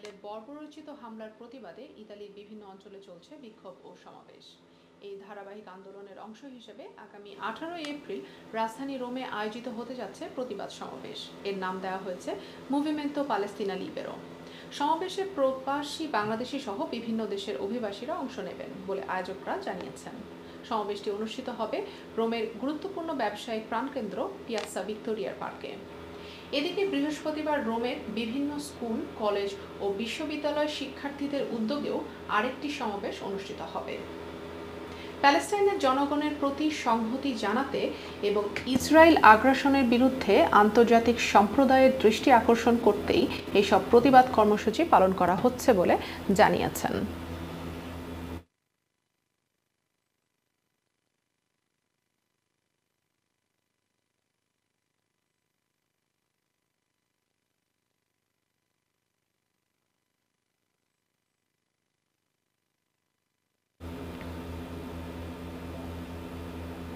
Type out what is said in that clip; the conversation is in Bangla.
ইসরায়েলের বর্বরোচিত হামলার প্রতিবাদে ইতালির বিভিন্ন অঞ্চলে চলছে বিক্ষোভ ও সমাবেশ। এই ধারাবাহিক আন্দোলনের অংশ হিসেবে আগামী 18 এপ্রিল রাজধানী রোমে আয়োজিত হতে যাচ্ছে প্রতিবাদ সমাবেশ। এর নাম দেওয়া হয়েছে মুভিমেন্তো পালেস্তিনা লিবেরো। সমাবেশে প্রবাসী বাংলাদেশি সহ বিভিন্ন দেশের অভিবাসীরা অংশ নেবেন বলে আয়োজকরা জানিয়েছেন। সমাবেশটি অনুষ্ঠিত হবে রোমের গুরুত্বপূর্ণ ব্যবসায়িক প্রাণকেন্দ্র পিয়াজ্জা ভিক্টোরিয়ার পার্কে। এদিকে বৃহস্পতিবার রোমের বিভিন্ন স্কুল, কলেজ ও বিশ্ববিদ্যালয় শিক্ষার্থীদের উদ্যোগেও আরেকটি সমাবেশ অনুষ্ঠিত হবে। প্যালেস্টাইনের জনগণের প্রতি সংহতি জানাতে এবং ইসরায়েল আগ্রাসনের বিরুদ্ধে আন্তর্জাতিক সম্প্রদায়ের দৃষ্টি আকর্ষণ করতেই এসব প্রতিবাদ কর্মসূচি পালন করা হচ্ছে বলে জানিয়েছেন।